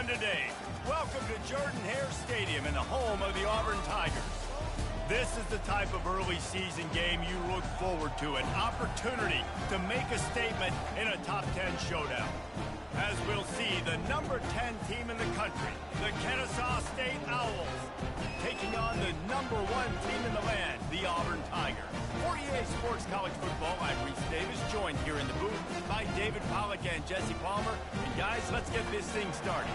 fun today. Welcome to Jordan-Hare Stadium and the home of the Auburn Tigers. This is the type of early season game you look forward to, an opportunity to make a statement in a top 10 showdown. As we'll see, the number 10 team in the country, the Kennesaw State Owls, taking on the number 1 team in the land, the Auburn Tigers. For EA Sports College Football, I'm Reese Davis, joined here in the booth by David Pollack and Jesse Palmer. And guys, let's get this thing started.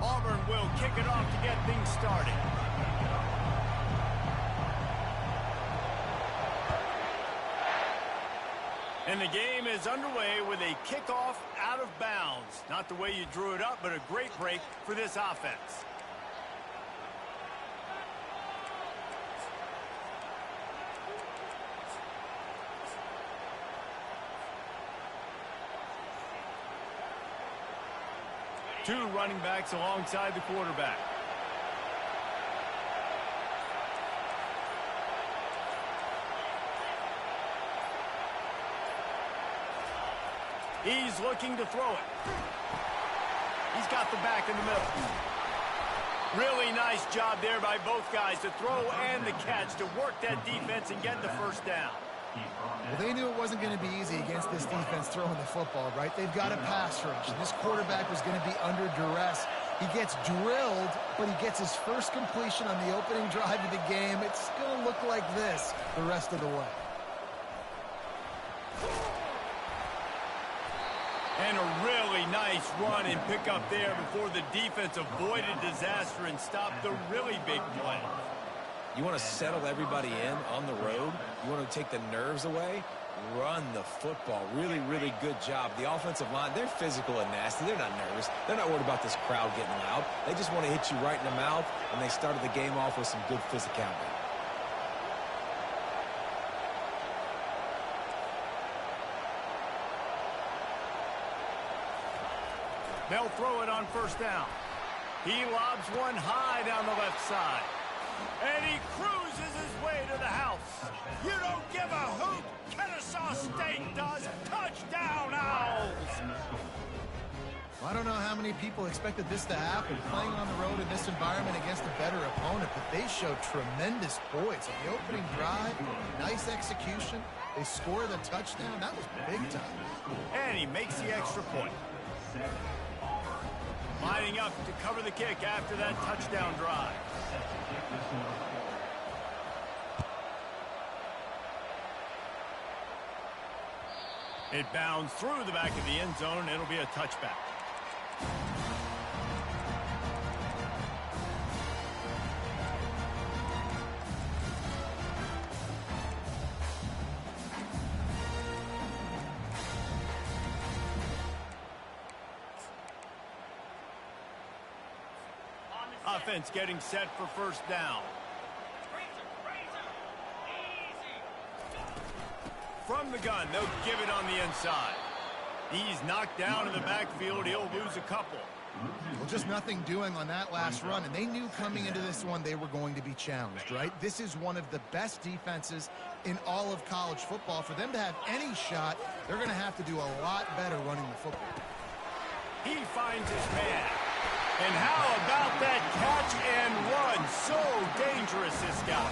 Auburn will kick it off to get things started. And the game is underway with a kickoff out of bounds. Not the way you drew it up, but a great break for this offense. Two running backs alongside the quarterback. He's looking to throw it. He's got the back in the middle. Really nice job there by both guys to throw and the catch to work that defense and get the first down. Well, they knew it wasn't going to be easy against this defense throwing the football, right? They've got a pass rush. This quarterback was going to be under duress. He gets drilled, but he gets his first completion on the opening drive of the game. It's going to look like this the rest of the way. And a really nice run and pick up there before the defense avoided disaster and stopped the really big play. You want to settle everybody in on the road? You want to take the nerves away? Run the football. Really, really good job. The offensive line, they're physical and nasty. They're not nervous. They're not worried about this crowd getting loud. They just want to hit you right in the mouth, and they started the game off with some good physicality. They'll throw it on first down. He lobs one high down the left side. And he cruises his way to the house. You don't give a hoot. Kennesaw State does. Touchdown, Owls. I don't know how many people expected this to happen, playing on the road in this environment against a better opponent, but they showed tremendous poise on the opening drive. Nice execution. They score the touchdown. That was big time. And he makes the extra point. Lining up to cover the kick after that touchdown drive. It bounds through the back of the end zone. It'll be a touchback. Offense getting set for first down. From the gun, they'll give it on the inside. He's knocked down in the backfield. He'll lose a couple. Well, just nothing doing on that last run, and they knew coming into this one they were going to be challenged, right? This is one of the best defenses in all of college football. For them to have any shot, they're going to have to do a lot better running the football. He finds his man. And how about that catch and run? So dangerous, this guy.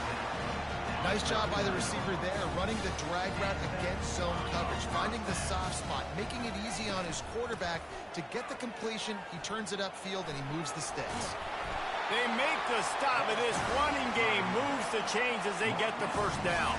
Nice job by the receiver there, running the drag route against zone coverage, finding the soft spot, making it easy on his quarterback to get the completion. He turns it upfield, and he moves the sticks. They make the stop of this running game, moves the chains as they get the first down.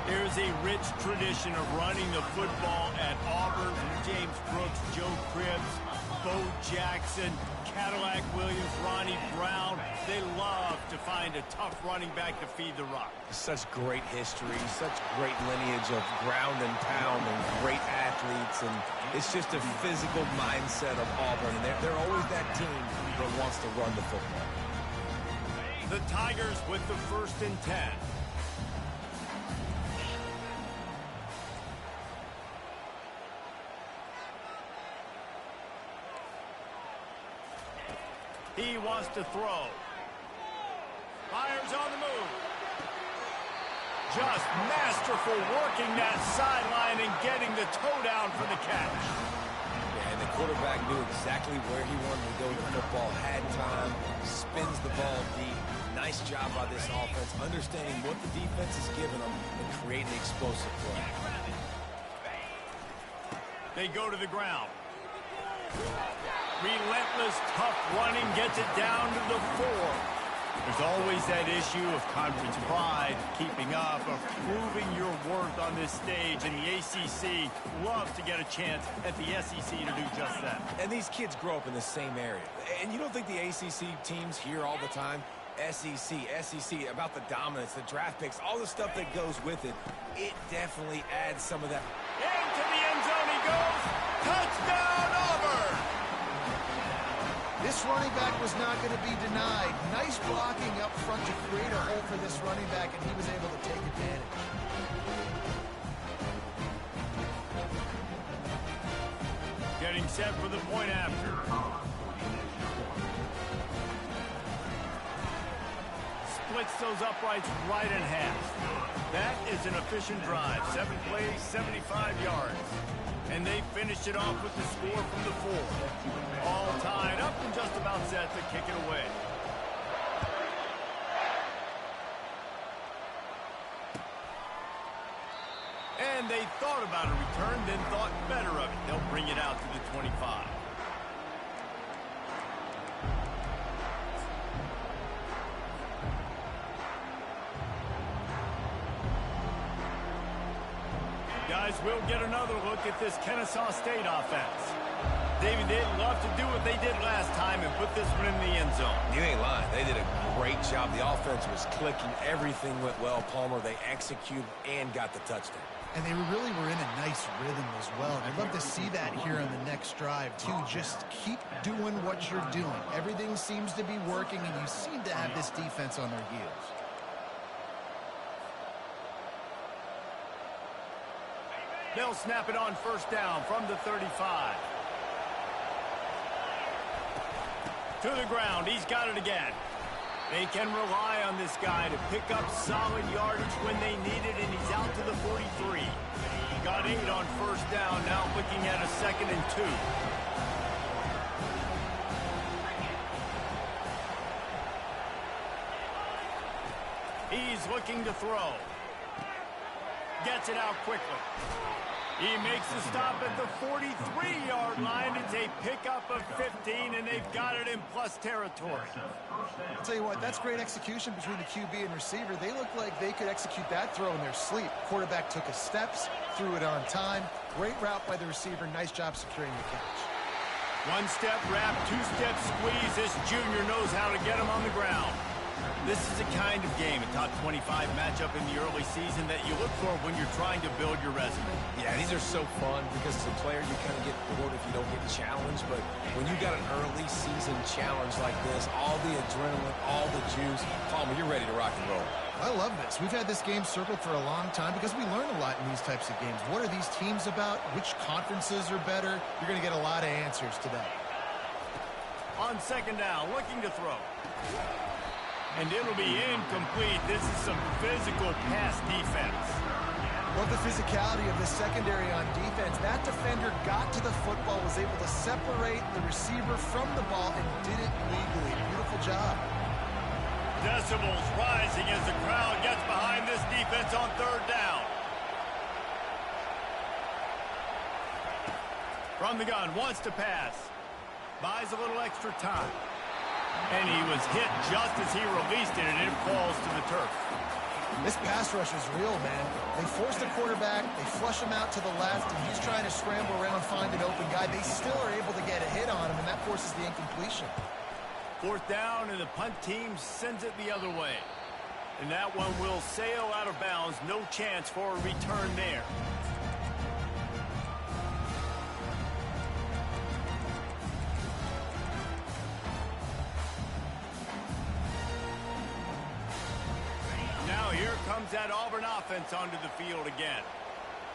There's a rich tradition of running the football at Auburn. James Brooks, Joe Cribbs, Bo Jackson, Cadillac Williams, Ronnie Brown. They love to find a tough running back to feed the rock. Such great history, such great lineage of ground and pound and great athletes. And it's just a physical mindset of Auburn. And they're always that team that wants to run the football. The Tigers with the 1st and 10. He wants to throw. Fires on the move. Just masterful working that sideline and getting the toe down for the catch. Yeah, and the quarterback knew exactly where he wanted to go with the football, had time, spins the ball deep. Nice job by this offense, understanding what the defense is giving them and creating the explosive play. They go to the ground. Relentless, tough running gets it down to the 4. There's always that issue of conference pride, keeping up, of proving your worth on this stage, and the ACC loves to get a chance at the SEC to do just that. And these kids grow up in the same area. And you don't think the ACC teams hear all the time? SEC, about the dominance, the draft picks, all the stuff that goes with it. It definitely adds some of that. Into the end zone he goes. Touchdown, Auburn! This running back was not going to be denied. Nice blocking up front to create a hole for this running back, and he was able to take advantage. Getting set for the point after. Splits those uprights right in half. That is an efficient drive. 7 plays, 75 yards. And they finished it off with the score from the 4. All tied up and just about set to kick it away. And they thought about a return, then thought better of it. They'll bring it out to the 25. Guys, we'll get another look at this Kennesaw State offense. David, they'd love to do what they did last time and put this one in the end zone. You ain't lying. They did a great job. The offense was clicking. Everything went well, Palmer. They executed and got the touchdown. And they really were in a nice rhythm as well. I'd love to see that here on the next drive, too. Just keep doing what you're doing. Everything seems to be working, and you seem to have this defense on their heels. They'll snap it on first down from the 35. To the ground. He's got it again. They can rely on this guy to pick up solid yardage when they need it, and he's out to the 43. Got 8 on first down, now looking at a 2nd and 2. He's looking to throw. Gets it out quickly. He makes the stop at the 43-yard line. It's a pickup of 15, and they've got it in plus territory. I'll tell you what, that's great execution between the QB and receiver. They look like they could execute that throw in their sleep. Quarterback took his steps, threw it on time. Great route by the receiver. Nice job securing the catch. 1-step wrap, 2-step squeeze. This junior knows how to get him on the ground. This is a kind of game, a top 25 matchup in the early season that you look for when you're trying to build your resume. Yeah, these are so fun because as a player, you kind of get bored if you don't get challenged. But when you got an early season challenge like this, all the adrenaline, all the juice, Palmer, you're ready to rock and roll. I love this. We've had this game circled for a long time because we learn a lot in these types of games. What are these teams about? Which conferences are better? You're going to get a lot of answers today. On second down, looking to throw. And it'll be incomplete. This is some physical pass defense. Love the physicality of the secondary on defense. That defender got to the football, was able to separate the receiver from the ball, and did it legally. Beautiful job. Decibels rising as the crowd gets behind this defense on third down. From the gun, wants to pass. Buys a little extra time. And he was hit just as he released it, and it falls to the turf. This pass rush is real, man. They force the quarterback, they flush him out to the left, and he's trying to scramble around, find an open guy. They still are able to get a hit on him, and that forces the incompletion. 4th down, and the punt team sends it the other way. And that one will sail out of bounds. No chance for a return there. Now here comes that Auburn offense onto the field again.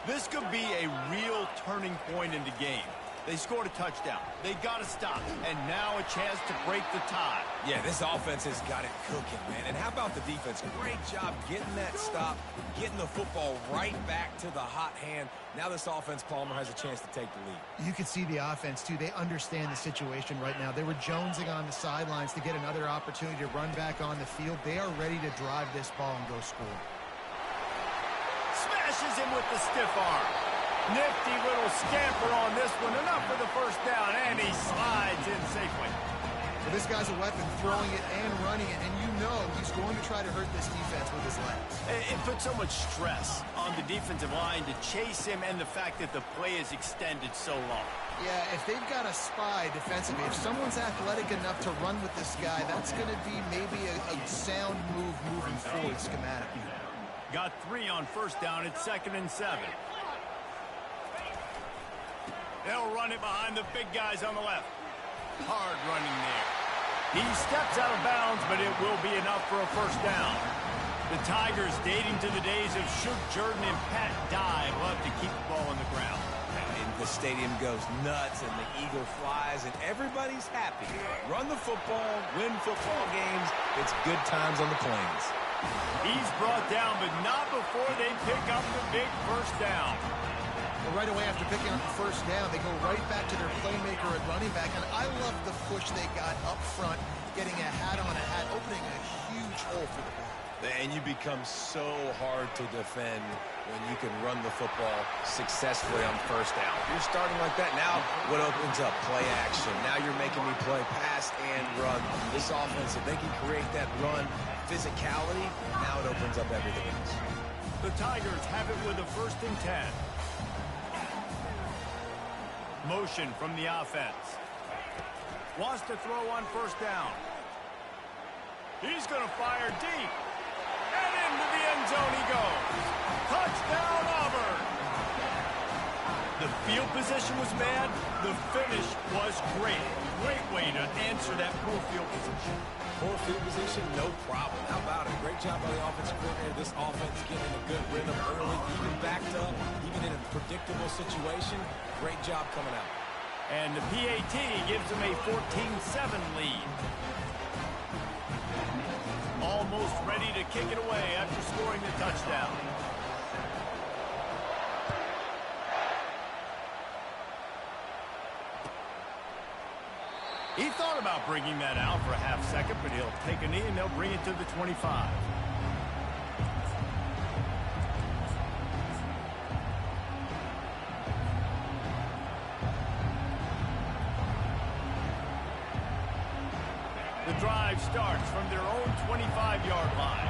This could be a real turning point in the game. They scored a touchdown. They got to stop. And now a chance to break the tie. Yeah, this offense has got it cooking, man. And how about the defense? Great job getting that stop, getting the football right back to the hot hand. Now this offense, Palmer, has a chance to take the lead. You can see the offense, too. They understand the situation right now. They were jonesing on the sidelines to get another opportunity to run back on the field. They are ready to drive this ball and go score. Smashes him with the stiff arm. Nifty little scamper on this one. Enough for the first down, and he slides in safely. Well, this guy's a weapon, throwing it and running it, and you know he's going to try to hurt this defense with his legs. It puts so much stress on the defensive line to chase him, and the fact that the play is extended so long. Yeah, if they've got a spy defensively, if someone's athletic enough to run with this guy, that's going to be maybe a sound move moving forward schematically. Got 3 on first down. It's 2nd and 7. They'll run it behind the big guys on the left. Hard running there. He steps out of bounds, but it will be enough for a first down. The Tigers, dating to the days of Shook Jordan and Pat Dye, love to keep the ball on the ground. And the stadium goes nuts, and the eagle flies, and everybody's happy. Run the football, win football games. It's good times on the plains. He's brought down, but not before they pick up the big first down. Well, right away after picking up the first down, they go right back to their playmaker at running back, and I love the push they got up front, getting a hat on a hat, opening a huge hole for the ball. And you become so hard to defend when you can run the football successfully on first down. If you're starting like that, now what opens up? Play action. Now you're making me play pass and run. This offense, if they can create that run physicality, now it opens up everything else. The Tigers have it with a 1st and 10. Motion from the offense. Wants to throw on first down. He's going to fire deep. And into the end zone he goes. Touchdown, Auburn. The field position was bad. The finish was great. Great way to answer that poor field position. Poor field position, no problem. How about it? Great job by the offensive coordinator. This offense getting in a good rhythm early, even backed up, even in a predictable situation. Great job coming out. And the PAT gives them a 14-7 lead. Almost ready to kick it away after scoring the touchdown. He thought about bringing that out for a half second, but he'll take a knee and they'll bring it to the 25. The drive starts from their own 25-yard line.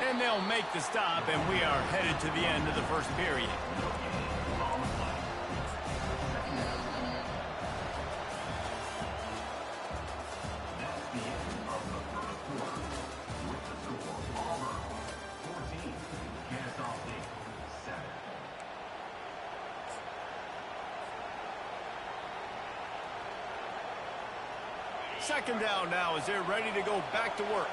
And they'll make the stop, and we are headed to the end of the first period. Second down now as they're ready to go back to work.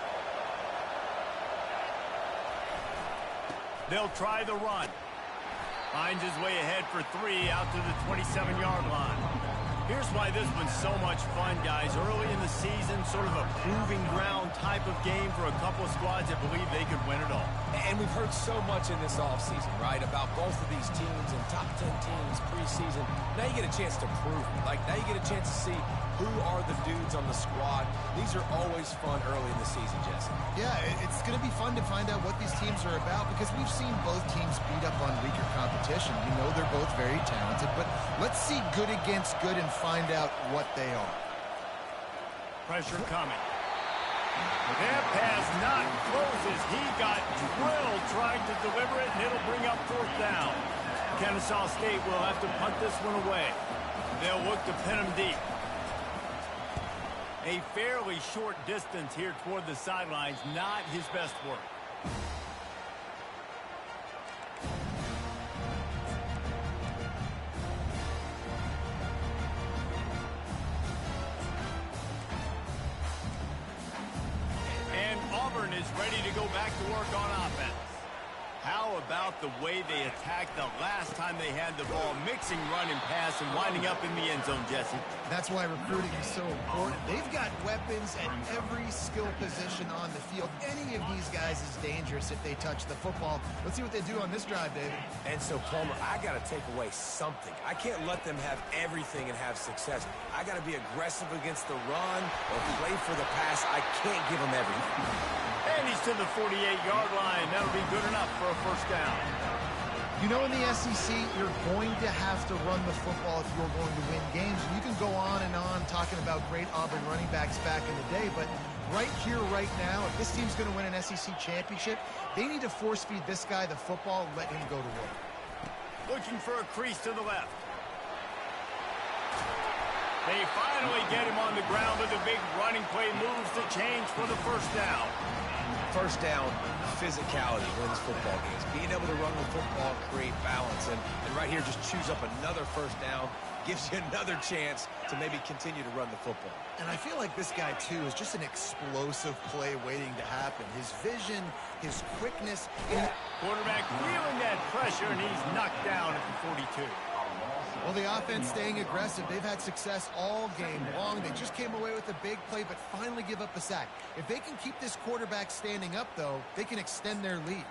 They'll try the run. Finds his way ahead for 3 out to the 27-yard line. Here's why this one's so much fun, guys. Early in the season, sort of a proving ground type of game for a couple of squads that believe they could win it all. And we've heard so much in this offseason, right, about both of these teams and top 10 teams preseason. Now you get a chance to prove it. Like, now you get a chance to see who are the dudes on the squad. These are always fun early in the season, Jesse. Yeah, it's going to be fun to find out what these teams are about because we've seen both teams beat up on weaker competition. We know they're both very talented, but let's see good against good and find out what they are. Pressure coming. That pass not closes. He got drilled trying to deliver it, and it'll bring up 4th down. Kennesaw State will have to punt this one away. They'll look to pin him deep. A fairly short distance here toward the sidelines, not his best work. is ready to go back to work on offense. How about the way they attacked the last time they had the ball, mixing run and pass and winding up in the end zone, Jesse? That's why recruiting is so important. They've got weapons at every skill position on the field. Any of these guys is dangerous if they touch the football. Let's see what they do on this drive, David. And so, Palmer, I got to take away something. I can't let them have everything and have success. I got to be aggressive against the run or play for the pass. I can't give them everything. And he's to the 48-yard line. That'll be good enough for a first down. You know, in the SEC, you're going to have to run the football if you're going to win games. And you can go on and on talking about great Auburn running backs back in the day, but right here, right now, if this team's going to win an SEC championship, they need to force-feed this guy the football and let him go to work. Looking for a crease to the left. They finally get him on the ground with a big running play, moves the change for the first down. First down, physicality wins football games. Being able to run the football, create balance. And right here, just choose up another first down, gives you another chance to maybe continue to run the football. And I feel like this guy, too, is just an explosive play waiting to happen. His vision, his quickness. Quarterback feeling that pressure, and he's knocked down at the 42. Well, the offense staying aggressive. They've had success all game long. They just came away with a big play, but finally give up a sack. If they can keep this quarterback standing up, though, they can extend their lead.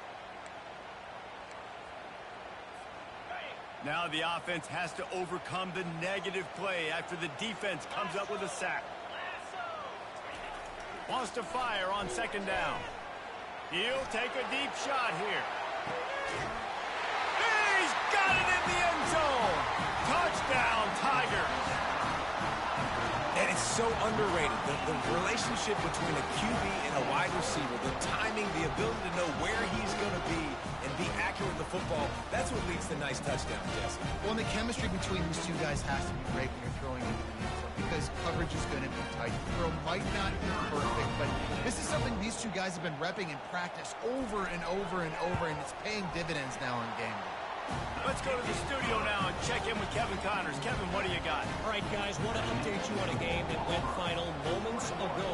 Now the offense has to overcome the negative play after the defense comes up with a sack. Wants to fire on second down. He'll take a deep shot here. He's got it in the end zone. Touchdown, Tigers. And it's so underrated. The relationship between a QB and a wide receiver, the timing, the ability to know where he's going to be and be accurate with the football, that's what leads to nice touchdowns, Jesse. Well, and the chemistry between these two guys has to be great when you're throwing into the end zone because coverage is going to be tight. The throw might not be perfect, but this is something these two guys have been repping in practice over and over and over, and it's paying dividends now in game day. Let's go to the studio now and check in with Kevin Connors. Kevin, what do you got? All right, guys, want to update you on a game that went final moments ago.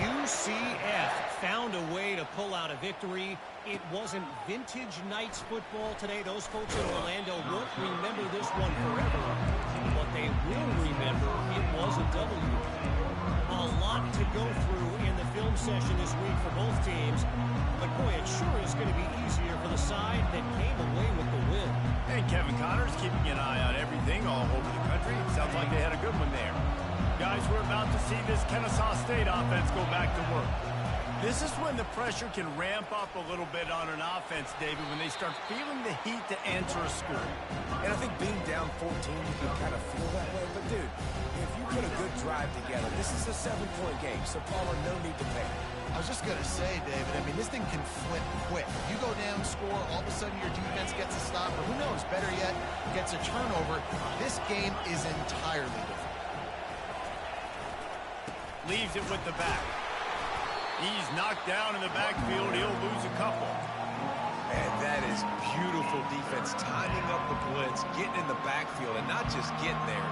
UCF found a way to pull out a victory. It wasn't vintage Knights football today. Those folks in Orlando won't remember this one forever, but they will remember it was a W. A lot to go through in the film session this week for both teams, but boy, it sure is going to be easier for the side that came away with the win. And Kevin Connors keeping an eye on everything all over the country. Sounds like they had a good one there. Guys, we're about to see this Kennesaw State offense go back to work. This is when the pressure can ramp up a little bit on an offense, David, when they start feeling the heat to answer a score. And I think being down 14, you can kind of feel that way. But, dude, if you put a good drive together, this is a 7-point game, so Palmer, no need to panic. I was just going to say, David, I mean, this thing can flip quick. You go down, score, all of a sudden your defense gets a stop, or who knows, better yet, gets a turnover. This game is entirely different. Leaves it with the back. He's knocked down in the backfield. He'll lose a couple. And that is beautiful defense, timing up the blitz, getting in the backfield, and not just getting there,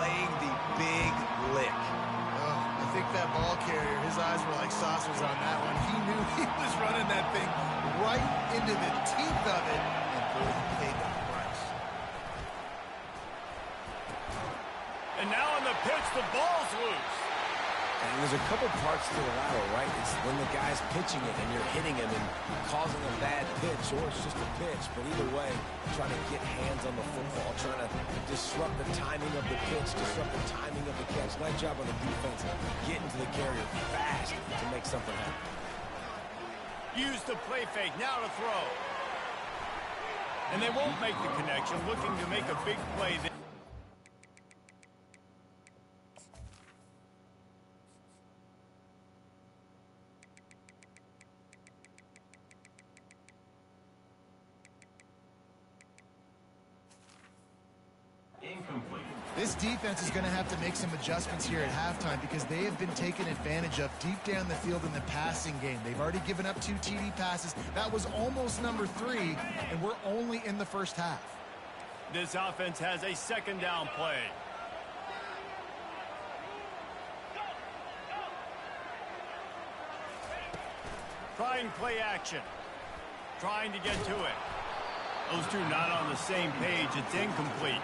laying the big lick. I think that ball carrier, his eyes were like saucers on that one. He knew he was running that thing right into the teeth of it, and boy, he paid the price. And now on the pitch, the ball's loose. And there's a couple parts to the lateral, right? It's when the guy's pitching it and you're hitting him and causing a bad pitch, or it's just a pitch. But either way, trying to get hands on the football, trying to disrupt the timing of the pitch, disrupt the timing of the catch. Nice job on the defense, getting to the carrier fast to make something happen. Use the play fake, now to throw. And they won't make the connection, looking to make a big play there. This defense is going to have to make some adjustments here at halftime because they have been taken advantage of deep down the field in the passing game. They've already given up 2 TD passes. That was almost number 3, and we're only in the first half. This offense has a second down play. Trying play action. Trying to get to it. Those two not on the same page. It's incomplete.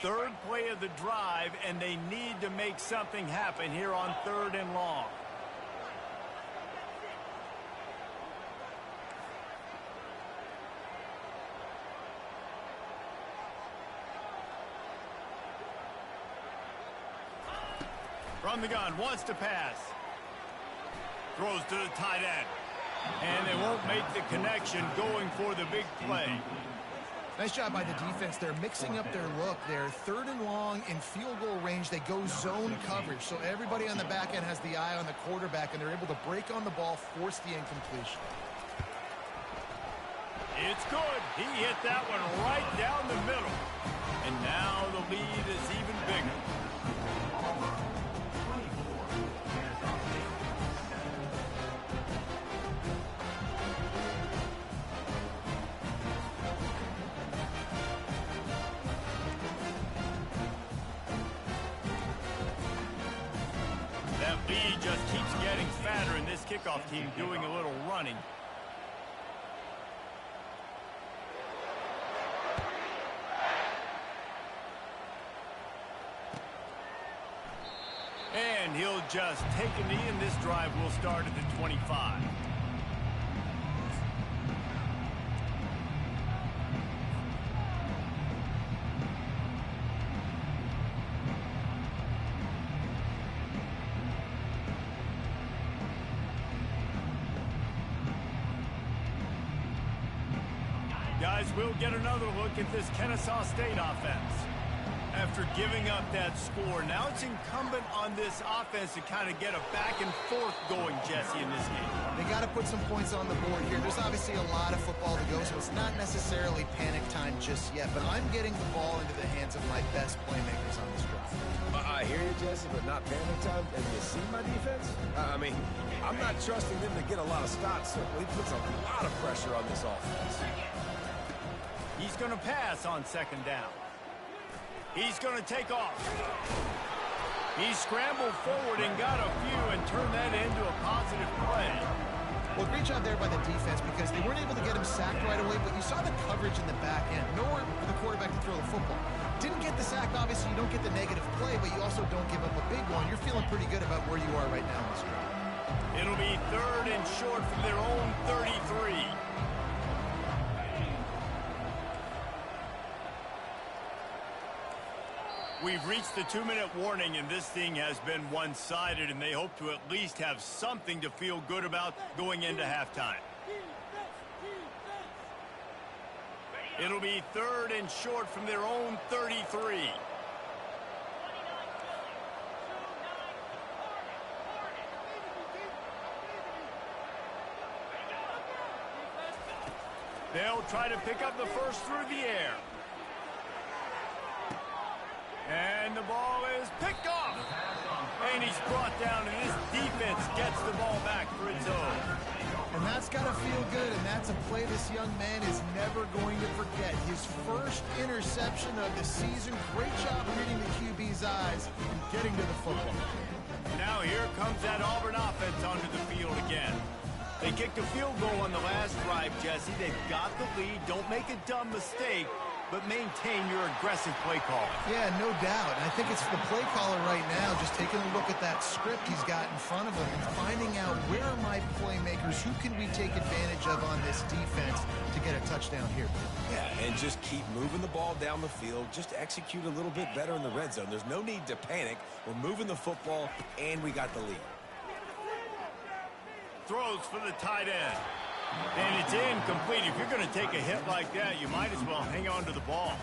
Third play of the drive, and they need to make something happen here on 3rd and long. From the gun, wants to pass. Throws to the tight end. And they won't make the connection going for the big play. Nice job by the defense. They're mixing up their look. They're 3rd and long in field goal range. They go zone coverage. So everybody on the back end has the eye on the quarterback, and they're able to break on the ball, force the incompletion. It's good. He hit that one right down the middle. And now the lead is even bigger. That lead just keeps getting fatter, and this kickoff team doing a little running. And he'll just take a knee, and this drive will start at the 25. Guys, we'll get another look at this Kennesaw State offense. After giving up that score, now it's incumbent on this offense to kind of get a back and forth going, Jesse, in this game. They got to put some points on the board here. There's obviously a lot of football to go, so it's not necessarily panic time just yet, but I'm getting the ball into the hands of my best playmakers on this drive. I hear you, Jesse, but not panic time. And you see my defense? I mean, I'm not trusting them to get a lot of stops, so he puts a lot of pressure on this offense. He's going to pass on 2nd down. He's going to take off. He scrambled forward and got a few and turned that into a positive play. Well, great job there by the defense because they weren't able to get him sacked right away, but you saw the coverage in the back end. Nowhere for the quarterback to throw the football. Didn't get the sack, obviously. You don't get the negative play, but you also don't give up a big one. You're feeling pretty good about where you are right now in this drive. It'll be 3rd and short from their own 33. We've reached the 2-minute warning, and this thing has been one-sided, and they hope to at least have something to feel good about going into halftime. It'll be 3rd and short from their own 33. They'll try to pick up the first through the air. And the ball is picked off. And he's brought down, and this defense gets the ball back for its own. And that's got to feel good, and that's a play this young man is never going to forget. His first interception of the season. Great job reading the QB's eyes and getting to the football. Now here comes that Auburn offense onto the field again. They kicked a field goal on the last drive, Jesse. They've got the lead. Don't make a dumb mistake, but maintain your aggressive play calling. Yeah, no doubt. And I think it's the play caller right now just taking a look at that script he's got in front of him and finding out where are my playmakers, who can we take advantage of on this defense to get a touchdown here. Yeah, and just keep moving the ball down the field. Just execute a little bit better in the red zone. There's no need to panic. We're moving the football, and we got the lead. Throws for the tight end. And it's incomplete. If you're going to take a hit like that, you might as well hang on to the ball.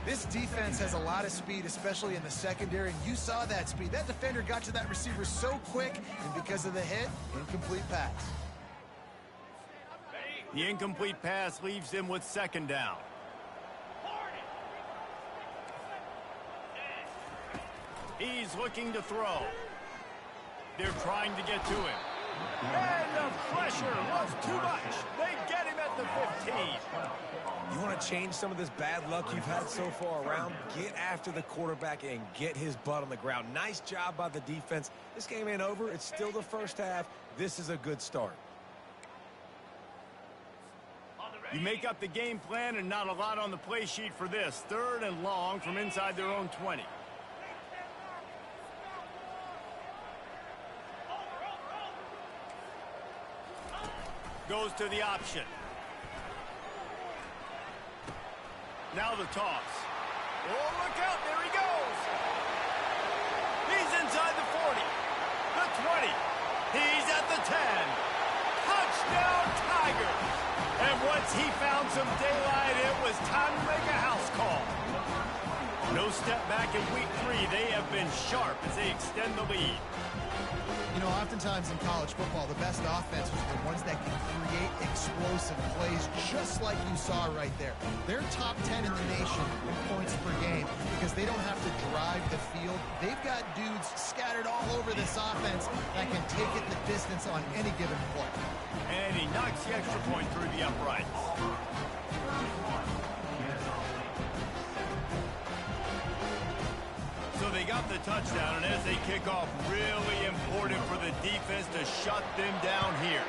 This defense has a lot of speed, especially in the secondary, and you saw that speed. That defender got to that receiver so quick, and because of the hit, incomplete pass. The incomplete pass leaves him with 2nd down. He's looking to throw. They're trying to get to him. And the pressure was too much. They get him at the 15. You want to change some of this bad luck you've had so far around? Get after the quarterback and get his butt on the ground. Nice job by the defense. This game ain't over. It's still the first half. This is a good start. You make up the game plan and not a lot on the play sheet for this. 3rd and long from inside their own 20. Goes to the option. Now the toss. Oh, look out. There he goes. He's inside the 40. The 20. He's at the 10. Touchdown, Tigers. And once he found some daylight, it was time to make a house call. No step back in week 3. They have been sharp as they extend the lead. You know, oftentimes in college football, the best offenses are the ones that can create explosive plays, just like you saw right there. They're top 10 in the nation in points per game because they don't have to drive the field. They've got dudes scattered all over this offense that can take it the distance on any given play. And he knocks the extra point through the uprights. So they got the touchdown, and as they kick off, really important for the defense to shut them down here.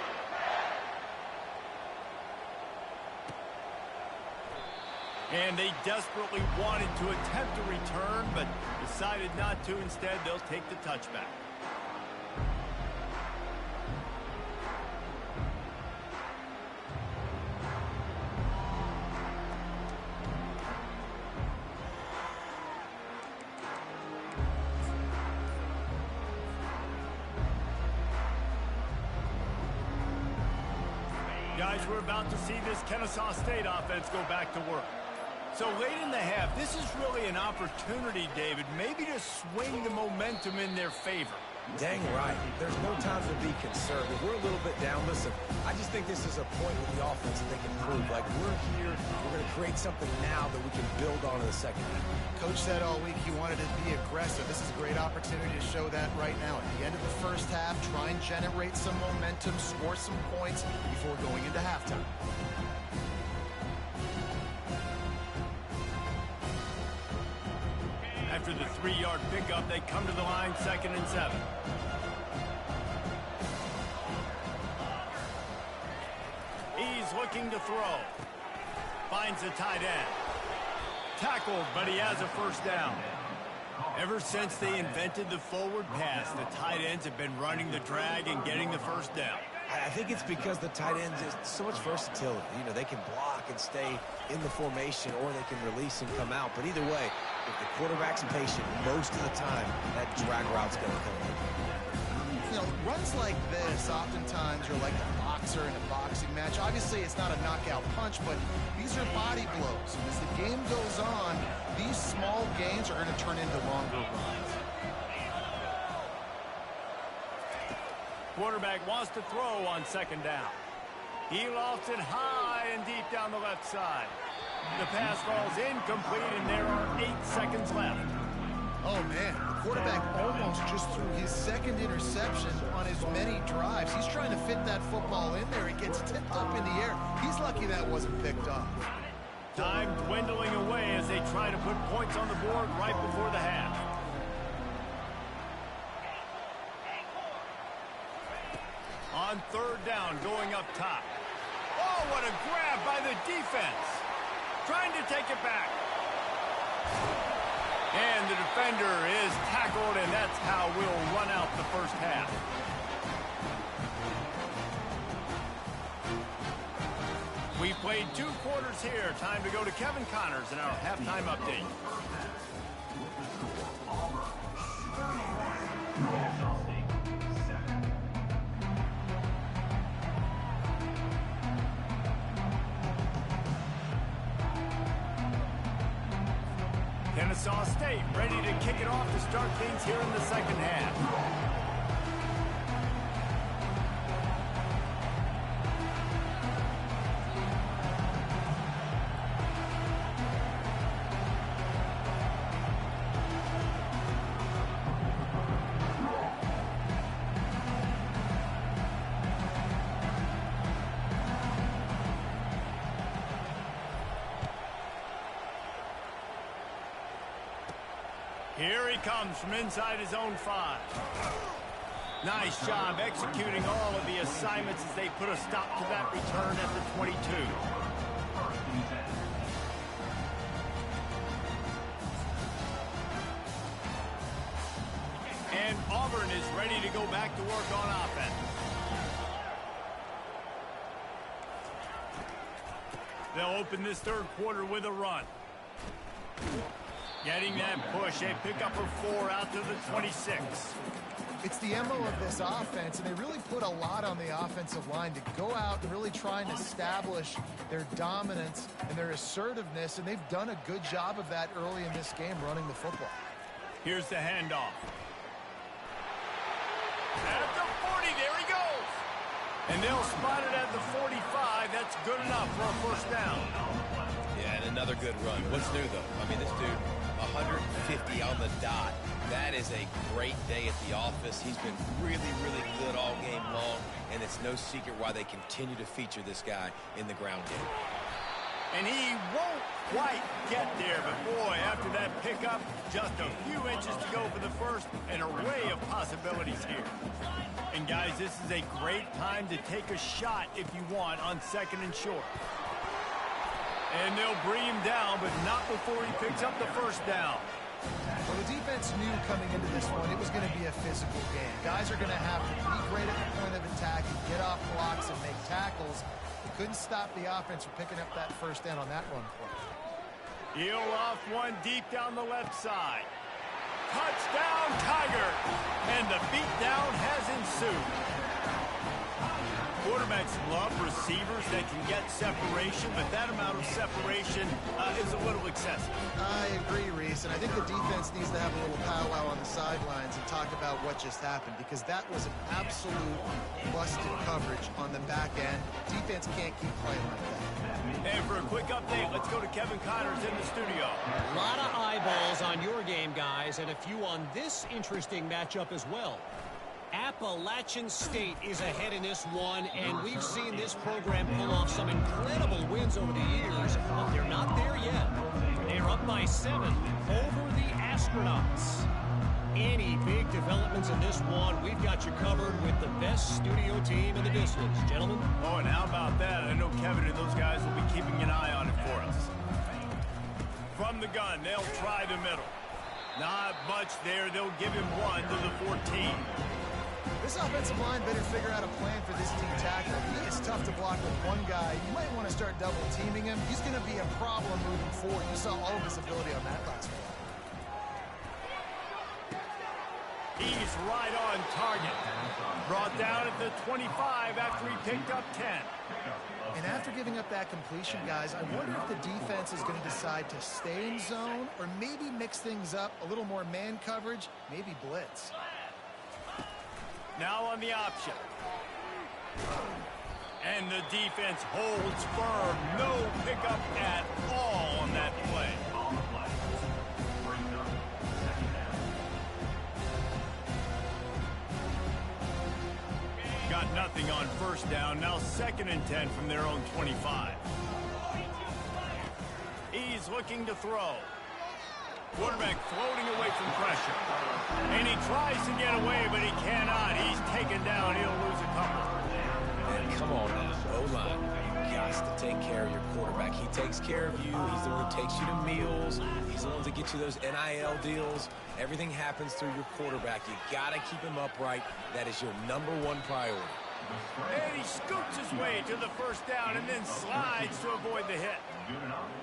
And they desperately wanted to attempt a return, but decided not to. Instead, they'll take the touchback. Guys, we're about to see this Kennesaw State offense go back to work. So late in the half, this is really an opportunity, David, maybe to swing the momentum in their favor. Dang right. There's no time to be conservative. We're a little bit down. Listen, I just think this is a point with the offense that they can prove. Like, we're here, we're going to create something now that we can build on in the second half. Coach said all week he wanted to be aggressive. This is a great opportunity to show that right now. At the end of the first half, try and generate some momentum, score some points before going into halftime. After the 3-yard pickup, they come to the line, 2nd and 7. He's looking to throw. Finds the tight end. Tackled, but he has a first down. Ever since they invented the forward pass, the tight ends have been running the drag and getting the first down. I think it's because the tight ends is so much versatility. You know, they can block and stay in the formation, or they can release and come out. But either way, if the quarterback's patient, most of the time, that drag route's going to come in. You know, runs like this oftentimes are like a boxer in a boxing match. Obviously, it's not a knockout punch, but these are body blows. And as the game goes on, these small gains are going to turn into longer runs. Quarterback wants to throw on 2nd down. He lofts it high and deep down the left side. The pass falls incomplete, and there are 8 seconds left. Oh, man. The quarterback almost just threw his 2nd interception on as many drives. He's trying to fit that football in there. It gets tipped up in the air. He's lucky that wasn't picked off. Time dwindling away as they try to put points on the board right before the half. On 3rd down, going up top. Oh, what a grab by the defense. Trying to take it back. And the defender is tackled, and that's how we'll run out the first half. We played 2 quarters here. Time to go to Kevin Connors in our halftime update. Kennesaw State ready to kick it off to start things here in the second half. Here he comes from inside his own 5. Nice job executing all of the assignments as they put a stop to that return at the 22. And Auburn is ready to go back to work on offense. They'll open this third quarter with a run. Getting that push, they pick up a 4 out to the 26. It's the MO of this offense, and they really put a lot on the offensive line to go out and really try and establish their dominance and their assertiveness, and they've done a good job of that early in this game running the football. Here's the handoff. At the 40, there he goes. And they'll spot it at the 45. That's good enough for a first down. Yeah, and another good run. What's new, though? I mean, this dude, 150 on the dot. That is a great day at the office. He's been really, really good all game long, and it's no secret why they continue to feature this guy in the ground game. And he won't quite get there, but boy, after that pickup, just a few inches to go for the first, and an array of possibilities here. And guys, this is a great time to take a shot if you want on 2nd and short. And they'll bring him down, but not before he picks up the first down. Well, the defense knew coming into this one it was going to be a physical game. Guys are going to have to be great at the point of attack and get off blocks and make tackles. They couldn't stop the offense from picking up that first down on that run play. Heel off one deep down the left side. Touchdown, Tiger! And the beatdown has ensued. Quarterbacks love receivers that can get separation, but that amount of separation is a little excessive. I agree, Reese, and I think the defense needs to have a little powwow on the sidelines and talk about what just happened, because that was an absolute busted coverage on the back end. Defense can't keep playing like that. And for a quick update, let's go to Kevin Connors in the studio. A lot of eyeballs on your game, guys, and a few on this interesting matchup as well. Appalachian State is ahead in this one, and we've seen this program pull off some incredible wins over the years, but they're not there yet. They're up by 7 over the Astronauts. Any big developments in this one, we've got you covered with the best studio team in the business. Gentlemen? Oh, and how about that? I know Kevin and those guys will be keeping an eye on it for us. From the gun, they'll try the middle. Not much there. They'll give him 1 to the 14. This offensive line better figure out a plan for this team tackle. He is tough to block with one guy. You might want to start double teaming him. He's going to be a problem moving forward. You saw all of his ability on that last one. He's right on target. Brought down at the 25 after he picked up 10. And after giving up that completion, guys, I wonder if the defense is going to decide to stay in zone or maybe mix things up, a little more man coverage, maybe blitz. Now on the option. And the defense holds firm. No pickup at all on that play. Got nothing on first down. Now 2nd and 10 from their own 25. He's looking to throw. Quarterback floating away from pressure. And he tries to get away, but he cannot. He's taken down. He'll lose a couple. And come on now, O-line. You got to take care of your quarterback. He takes care of you. He's the one who takes you to meals. He's the one that gets you those NIL deals. Everything happens through your quarterback. You got to keep him upright. That is your #1 priority. And he scoots his way to the first down and then slides to avoid the hit.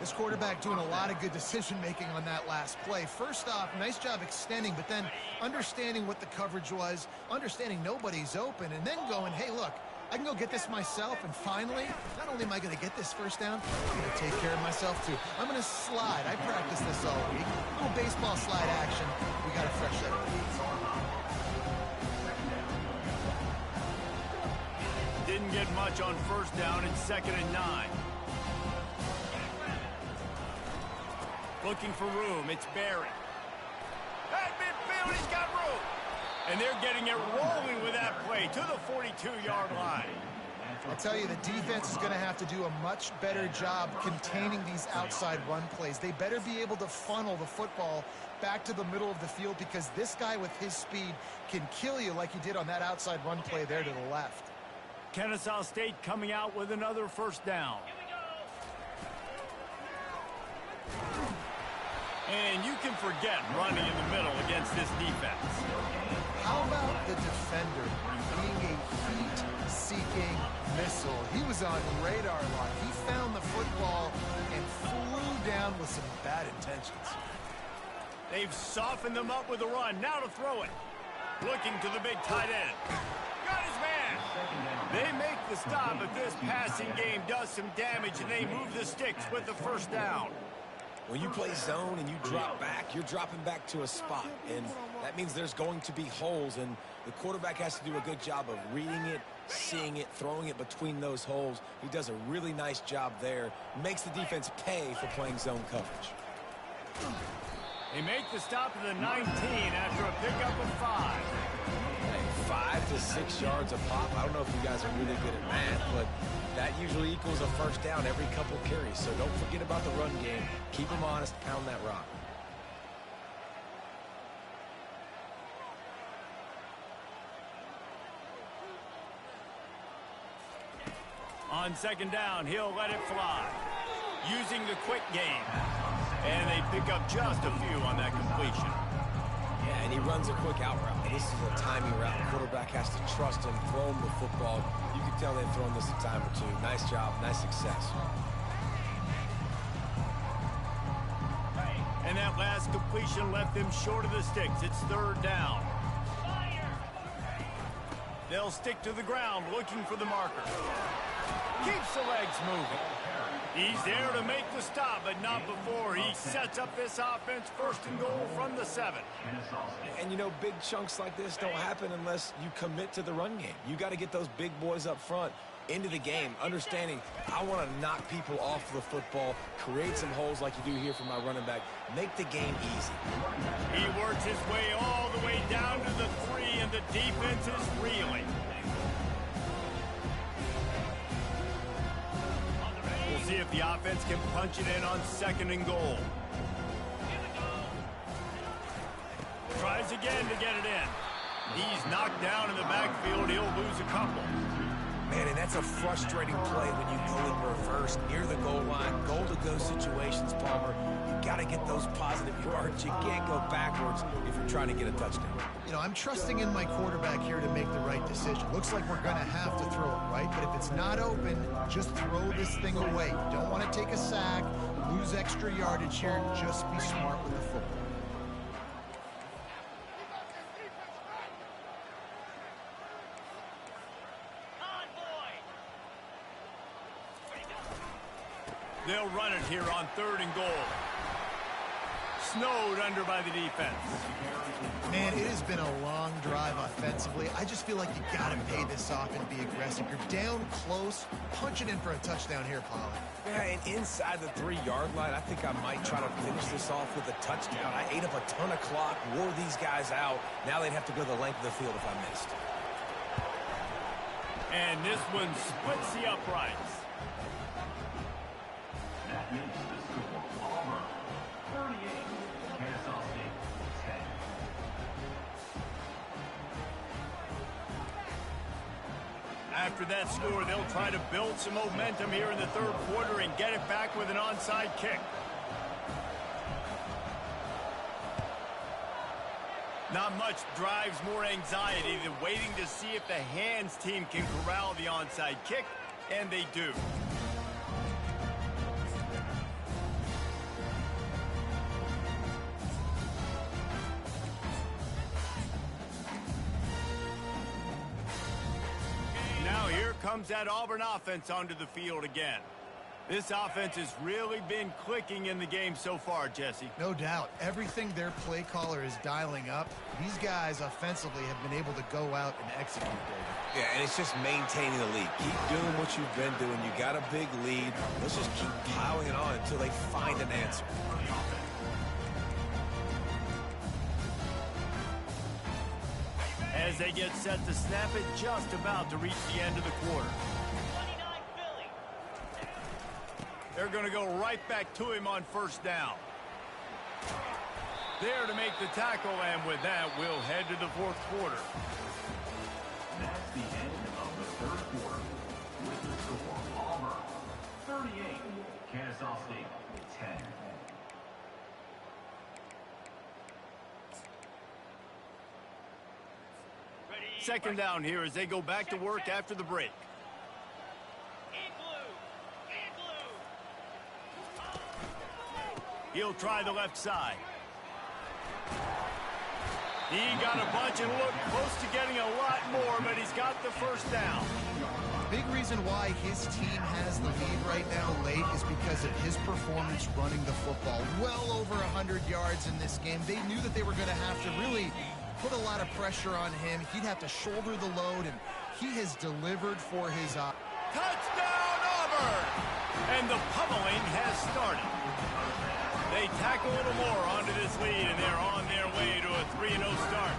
This quarterback doing a lot of good decision-making on that last play. First off, nice job extending, but then understanding what the coverage was, understanding nobody's open, and then going, hey, look, I can go get this myself, and finally, not only am I going to get this first down, I'm going to take care of myself, too. I'm going to slide. I practiced this all week. A little baseball slide action. We got to fresh that up. Didn't get much on first down in 2nd and 9. Looking for room. It's Barry. At midfield, he's got room. And they're getting it rolling with that play to the 42-yard line. I'll tell you, the defense is going to have to do a much better job containing these outside run plays. They better be able to funnel the football back to the middle of the field, because this guy with his speed can kill you like he did on that outside run play there to the left. Kennesaw State coming out with another first down. And you can forget running in the middle against this defense. How about the defender being a heat-seeking missile? He was on radar line. He found the football and flew down with some bad intentions. They've softened them up with a run. Now to throw it. Looking to the big tight end. Got his man. They make the stop, but this passing game does some damage, and they move the sticks with the first down. When you play zone and you drop back, you're dropping back to a spot, and that means there's going to be holes, and the quarterback has to do a good job of reading it, seeing it, throwing it between those holes. He does a really nice job there. Makes the defense pay for playing zone coverage. They make the stop at the 19 after a pickup of 5. 5 to 6 yards a pop. I don't know if you guys are really good at math, but that usually equals a first down every couple carries. So don't forget about the run game. Keep them honest. Pound that rock. On second down, he'll let it fly. Using the quick game. And they pick up just a few on that completion. Yeah, and he runs a quick out route. This is a timing route. The quarterback has to trust him, throw him the football. You can tell they've thrown this a time or two. Nice job, nice success. And that last completion left them short of the sticks. It's third down. They'll stick to the ground looking for the marker. Keeps the legs moving. He's there to make the stop, but not before he sets up this offense first and goal from the 7. And, you know, big chunks like this don't happen unless you commit to the run game. You got to get those big boys up front into the game, understanding I want to knock people off the football, create some holes like you do here for my running back, make the game easy. He works his way all the way down to the 3, and the defense is reeling. See if the offense can punch it in on second and goal. Tries again to get it in. He's knocked down in the backfield. He'll lose a couple. Man, and that's a frustrating play when you go in reverse near the goal line. Goal-to-go situations, Palmer. You got to get those positive yards. You can't go backwards if you're trying to get a touchdown. You know, I'm trusting in my quarterback here to make the right decision. Looks like we're going to have to throw it, right? But if it's not open, just throw this thing away. You don't want to take a sack, lose extra yardage here. Just be smart with the football. They'll run it here on third and goal. Snowed under by the defense. Man, it has been a long drive offensively. I just feel like you got to pay this off and be aggressive. You're down close. Punch it in for a touchdown here, Pollard. Yeah, and inside the 3-yard line, I think I might try to finish this off with a touchdown. I ate up a ton of clock, wore these guys out. Now they'd have to go the length of the field if I missed. And this one splits the uprights. That makes the score Palmer 38, Kennesaw State 10. After that score, they'll try to build some momentum here in the third quarter and get it back with an onside kick. Not much drives more anxiety than waiting to see if the hands team can corral the onside kick, and they do. Now here comes that Auburn offense onto the field again. This offense has really been clicking in the game so far, Jesse. No doubt. Everything their play caller is dialing up, these guys offensively have been able to go out and execute, David. Yeah, and it's just maintaining the lead. Keep doing what you've been doing. You got a big lead. Let's just keep piling it on until they find an answer. As they get set to snap it, just about to reach the end of the quarter. They're going to go right back to him on first down. There to make the tackle, and with that, we'll head to the fourth quarter. That's the end of the third quarter. With the score, Auburn 38, Kennesaw State 10. Second down here as they go back to work after the break. He'll try the left side. He got a bunch and looked close to getting a lot more, but he's got the first down. Big reason why his team has the lead right now late is because of his performance running the football. Well over 100 yards in this game. They knew that they were going to have to really put a lot of pressure on him. He'd have to shoulder the load, and he has delivered for his touchdown, Auburn! And the pummeling has started. They tack a little more onto this lead, and they're on their way to a 3-0 start.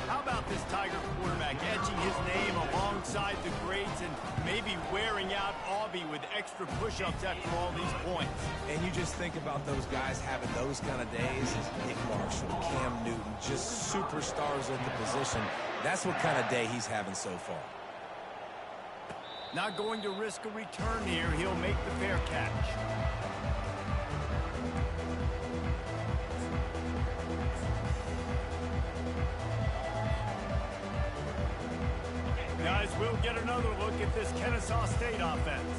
How about this Tiger quarterback etching his name alongside the greats and maybe wearing out AUB with extra push-ups after all these points? And you just think about those guys having those kind of days. Nick Marshall, Cam Newton, just superstars at the position. That's what kind of day he's having so far. Not going to risk a return here. He'll make the fair catch. Guys, we'll get another look at this Kennesaw State offense.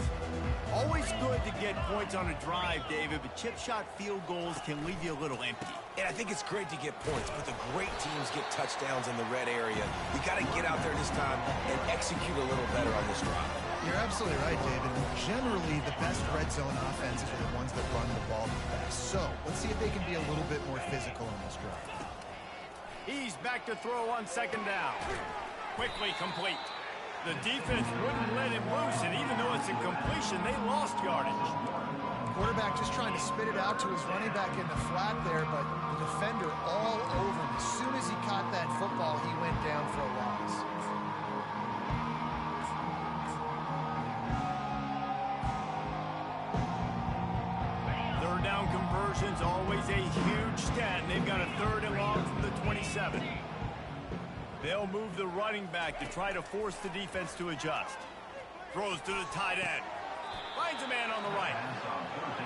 Always good to get points on a drive, David, but chip shot field goals can leave you a little empty. And I think it's great to get points, but the great teams get touchdowns in the red area. You got to get out there this time and execute a little better on this drive. You're absolutely right, David. Generally, the best red zone offenses are the ones that run the ball the best. So, let's see if they can be a little bit more physical in this drive. He's back to throw on second down. Quickly complete. The defense wouldn't let him loose, and even though it's a completion, they lost yardage. Quarterback just trying to spit it out to his running back in the flat there, but the defender all over him. As soon as he caught that football, he went down for a loss. Third down conversion's always a huge stat, and they've got a 3rd and long from the 27. They'll move the running back to try to force the defense to adjust. Throws to the tight end. Finds a man on the right.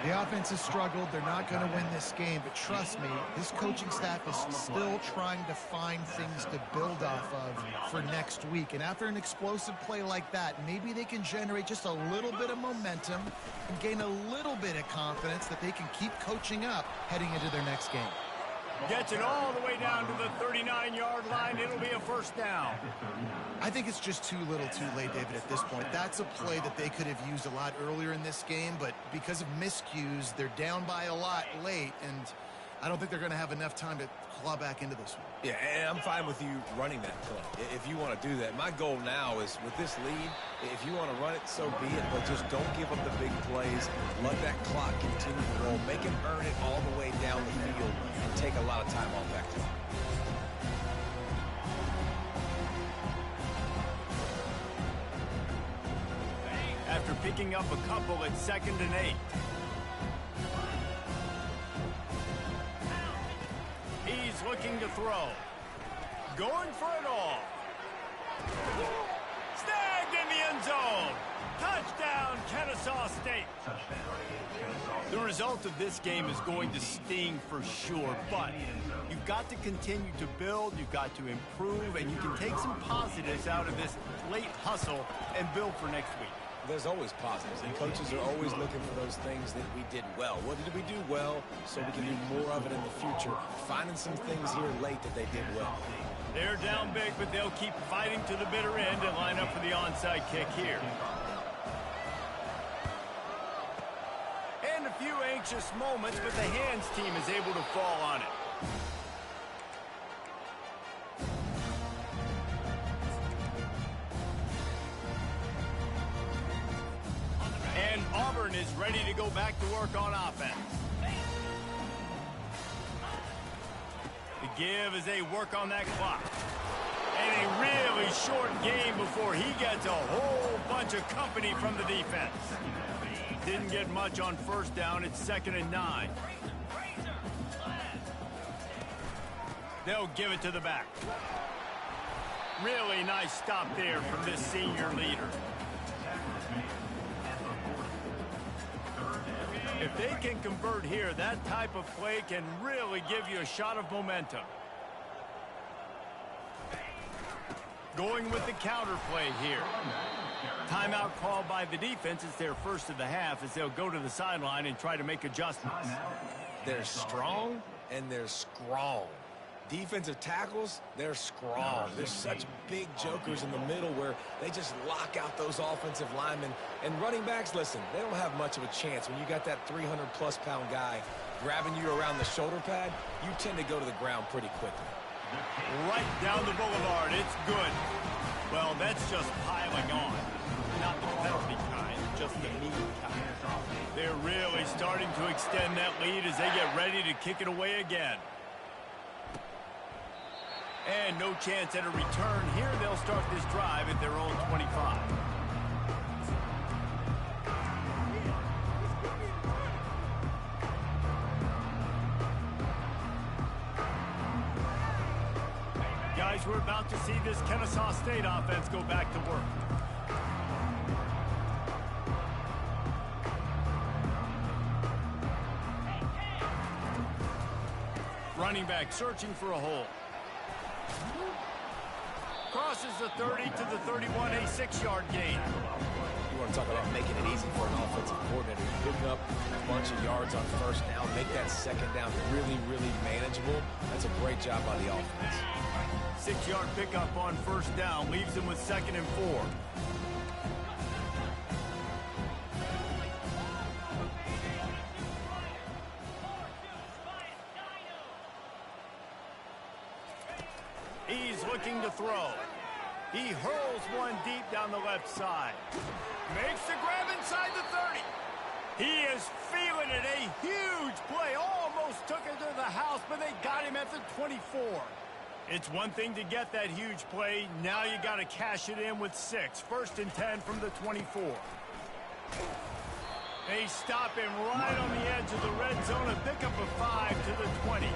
The offense has struggled. They're not going to win this game, but trust me, this coaching staff is still trying to find things to build off of for next week. And after an explosive play like that, maybe they can generate just a little bit of momentum and gain a little bit of confidence that they can keep coaching up heading into their next game. Gets it all the way down to the 39-yard line. It'll be a first down. I think it's just too little too late, David, at this point. That's a play that they could have used a lot earlier in this game, but because of miscues, they're down by a lot late, and I don't think they're going to have enough time to claw back into this one. Yeah, and I'm fine with you running that play if you want to do that. My goal now is with this lead, if you want to run it, so be it, but just don't give up the big plays. Let that clock continue to roll. Make him earn it all the way down the field and take a lot of time off that clock. After picking up a couple at 2nd and 8. He's looking to throw. Going for it all. Snagged in the end zone. Touchdown, Kennesaw State. The result of this game is going to sting for sure, but you've got to continue to build, you've got to improve, and you can take some positives out of this late hustle and build for next week. There's always positives, and coaches are always looking for those things that we did well. What did we do well so we can do more of it in the future? Finding some things here late that they did well. They're down big, but they'll keep fighting to the bitter end and line up for the onside kick here. And a few anxious moments, but the hands team is able to fall on it. And Auburn is ready to go back to work on offense. The give as they work on that clock. And a really relatively short game before he gets a whole bunch of company from the defense. Didn't get much on first down. It's 2nd and 9. They'll give it to the back. Really nice stop there from this senior leader. If they can convert here, that type of play can really give you a shot of momentum. Going with the counter play here. Timeout called by the defense. It's their first of the half as they'll go to the sideline and try to make adjustments. They're strong and they're strong. Defensive tackles, they're strong. There's such big jokers in the middle where they just lock out those offensive linemen. And running backs, listen, they don't have much of a chance. When you got that 300-plus pound guy grabbing you around the shoulder pad, you tend to go to the ground pretty quickly. Right down the boulevard. It's good. Well, that's just piling on. Not the penalty kind, just the mean kind. They're really starting to extend that lead as they get ready to kick it away again. And no chance at a return here. They'll start this drive at their own 25. Guys, we're about to see this Kennesaw State offense go back to work. Running back searching for a hole. Crosses the 30 to the 31, a 6-yard gain. You want to talk about making it easy for an offensive coordinator. You pick up a bunch of yards on first down, make that second down really, really manageable. That's a great job by the offense. 6-yard pickup on first down leaves them with 2nd and 4. He's looking to throw. He hurls one deep down the left side. Makes the grab inside the 30. He is feeling it. A huge play. Almost took it to the house, but they got him at the 24. It's one thing to get that huge play. Now you got to cash it in with 6. 1st and 10 from the 24. They stop him right on the edge of the red zone. A pickup of 5 to the 20.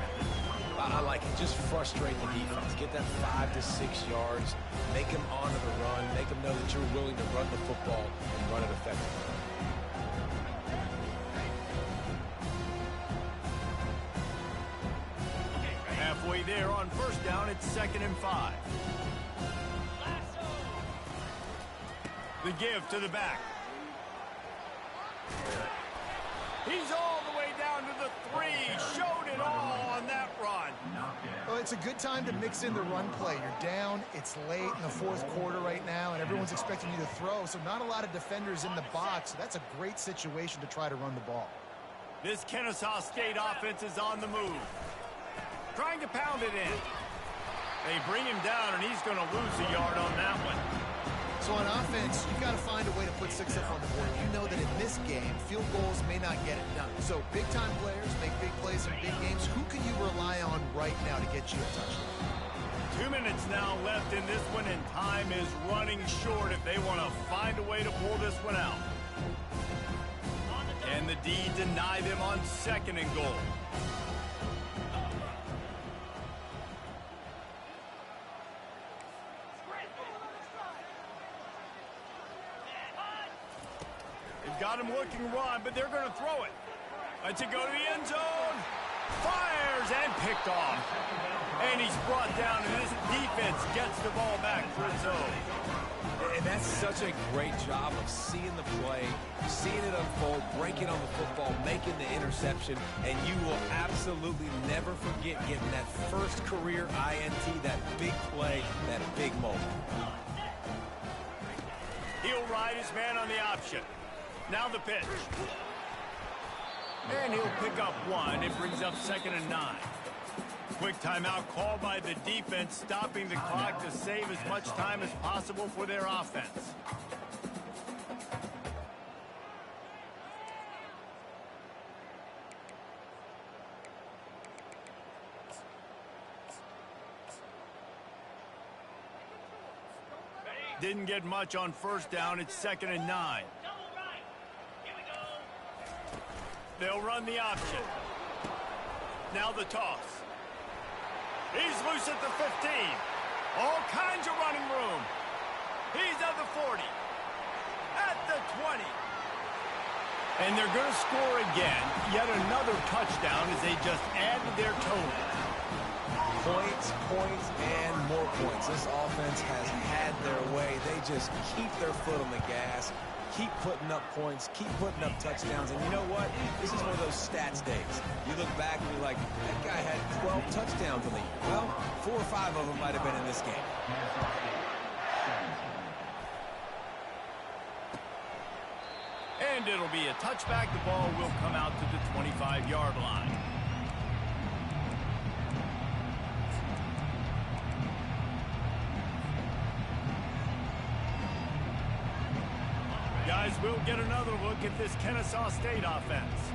I like it. Just frustrate the defense. Get that 5 to 6 yards. Make them honor the run. Make them know that you're willing to run the football and run it effectively. Halfway there on first down, it's 2nd and 5. The give to the back. He's all the way down to the 3. Showed it all on that run. Well, it's a good time to mix in the run play. You're down, it's late in the 4th quarter right now, and everyone's expecting you to throw, so not a lot of defenders in the box. So that's a great situation to try to run the ball. This Kennesaw State offense is on the move. Trying to pound it in. They bring him down, and he's going to lose a yard on that one. So on offense, you've got to find a way to put 6 up on the board. You know that in this game, field goals may not get it done. So big-time players make big plays in big games. Who can you rely on right now to get you a touchdown? 2 minutes now left in this one, and time is running short if they want to find a way to pull this one out. Can the D deny them on 2nd and goal? Got him looking run, but they're going to throw it. Lets it go to the end zone. Fires and picked off. And he's brought down, and this defense gets the ball back for its own. And that's such a great job of seeing the play, seeing it unfold, breaking on the football, making the interception, and you will absolutely never forget getting that first career INT, that big play, that big moment. He'll ride his man on the option. Now the pitch. And he'll pick up 1. It brings up 2nd and 9. Quick timeout called by the defense, stopping the clock to save as much time as possible for their offense. Didn't get much on first down. It's 2nd and 9. They'll run the option. Now the toss. He's loose at the 15. All kinds of running room. He's at the 40. At the 20. And they're going to score again. Yet another touchdown as they just add to their total. Points, and more points. This offense has had their way. They just keep their foot on the gas, keep putting up points, keep putting up touchdowns. And you know what? This is one of those stats days. You look back and you're like, that guy had 12 touchdowns in the year. Well, 4 or 5 of them might have been in this game. And it'll be a touchback. The ball will come out to the 25-yard line. Guys, we'll get another look at this Kennesaw State offense.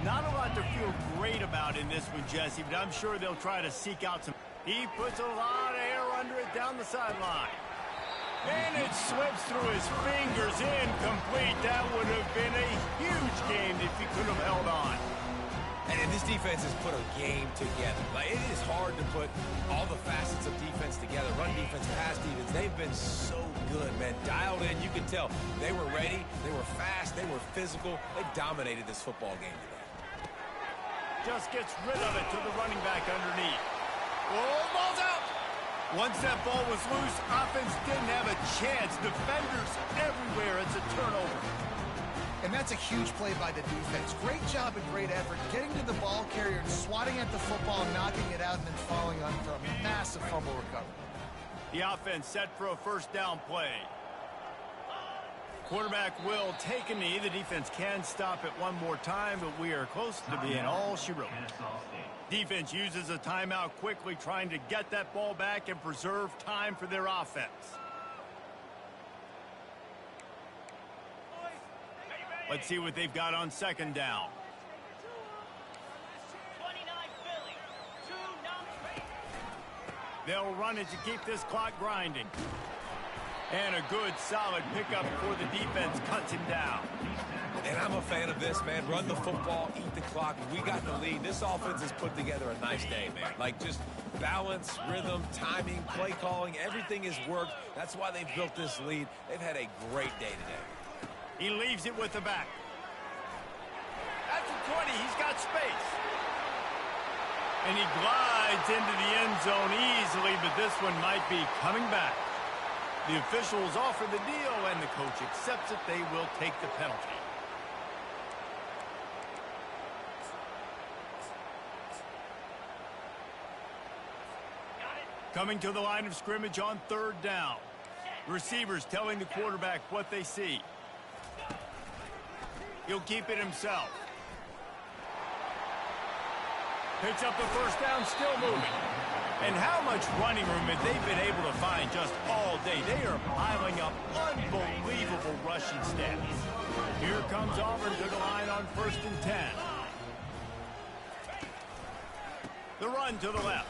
Not a lot to feel great about in this one, Jesse, but I'm sure they'll try to seek out some. He puts a lot of air under it down the sideline. And it slips through his fingers, incomplete. That would have been a huge game if he could have held on. And this defense has put a game together. Like, it is hard to put all the facets of defense together. Run defense, pass defense. They've been so good, man. Dialed in, you can tell. They were ready. They were fast. They were physical. They dominated this football game today. Just gets rid of it to the running back underneath. Oh, ball's out. Once that ball was loose, offense didn't have a chance. Defenders everywhere. It's a turnover. And that's a huge play by the defense. Great job and great effort getting to the ball carrier and swatting at the football, knocking it out, and then falling on for a massive fumble recovery. The offense set for a first down play. Quarterback will take a knee. The defense can stop it one more time, but we are close to being all she wrote. Defense uses a timeout quickly, trying to get that ball back and preserve time for their offense. Let's see what they've got on second down. They'll run it to keep this clock grinding. And a good, solid pickup before the defense cuts him down. And I'm a fan of this, man. Run the football, eat the clock. We got the lead. This offense has put together a nice day, man. Like, just balance, rhythm, timing, play calling, everything has worked. That's why they've built this lead. They've had a great day today. He leaves it with the back. At the 20, he's got space. And he glides into the end zone easily, but this one might be coming back. The officials offer the deal, and the coach accepts it. They will take the penalty. Coming to the line of scrimmage on third down. Receivers telling the quarterback what they see. He'll keep it himself. Picks up the first down, still moving. And how much running room have they been able to find just all day? They are piling up unbelievable rushing stats. Here comes Auburn to the line on 1st and 10. The run to the left.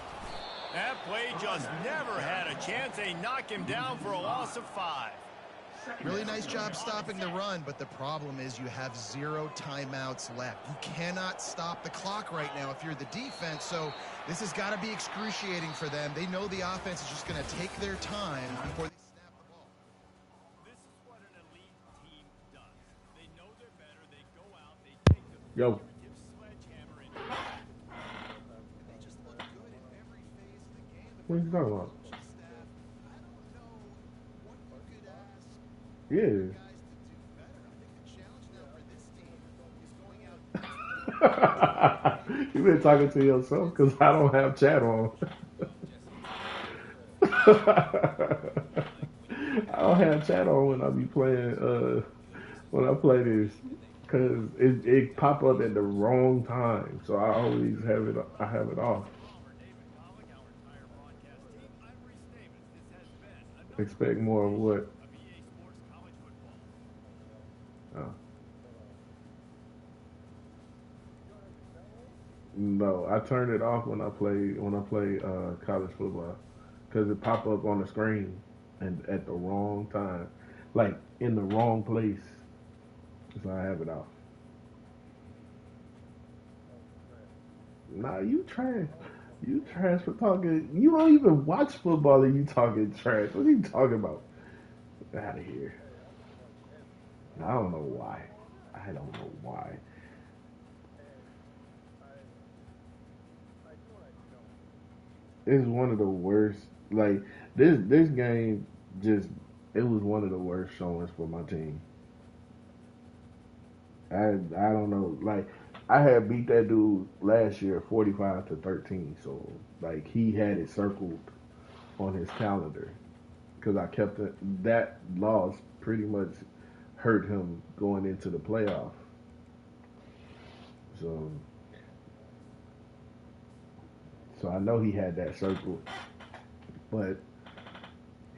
That play just never had a chance. They knock him down for a loss of 5. Really nice job stopping the run, but the problem is you have 0 timeouts left. You cannot stop the clock right now if you're the defense, so this has got to be excruciating for them. They know the offense is just going to take their time before they snap the ball. This is what an elite team does. They know they're better. They go out. They take the Yo. give sledgehammer in. And they just look good in every phase of the game. What are you talking about? I don't know what you could ask Yeah. guys to do better. I think the challenge now for this team is going out. You been talking to yourself because I don't have chat on. I don't have chat on when I be playing. When I play this, because it pop up at the wrong time, so I always have it. I have it off. Expect more of what? Oh. No, I turn it off when I play college football because it pop up on the screen. and at the wrong time, like in the wrong place. So I have it off. Nah, you trash. You trash for talking. You don't even watch football and you talking trash. What are you talking about? Get out of here. I don't know why. I don't know why. It's one of the worst. Like this game, just it was one of the worst showings for my team. I don't know. Like I had beat that dude last year, 45-13. So like he had it circled on his calendar because I kept it. That loss pretty much hurt him going into the playoff. So so I know he had that circled, but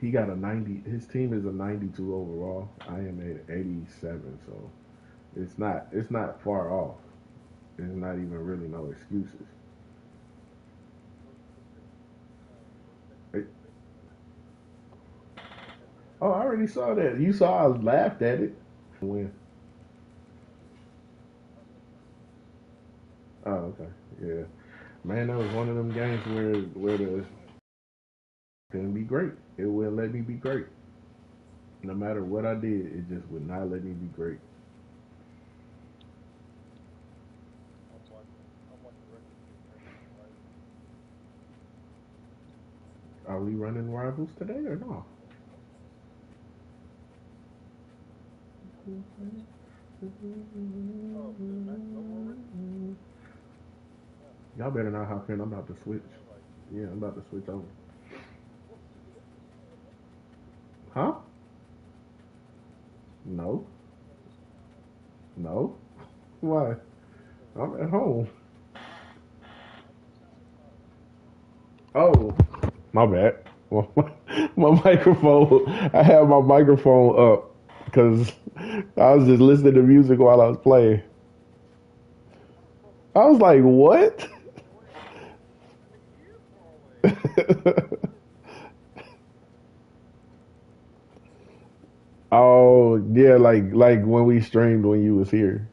he got a 90. His team is a 92 overall. I am at 87, so it's not far off. There's not even really no excuses. It- oh, I already saw that. You saw I laughed at it. When? Oh, okay. Yeah. Man, that was one of them games where the couldn't be great. It wouldn't let me be great. No matter what I did, it just would not let me be great. Are we running rivals today or not? Y'all better not hop in. I'm about to switch. Yeah, I'm about to switch over. Huh? No. No. Why? I'm at home. Oh, my bad. Well, my microphone. I have my microphone up because I was just listening to music while I was playing. I was like, "What?" Oh yeah, like when we streamed when you was here.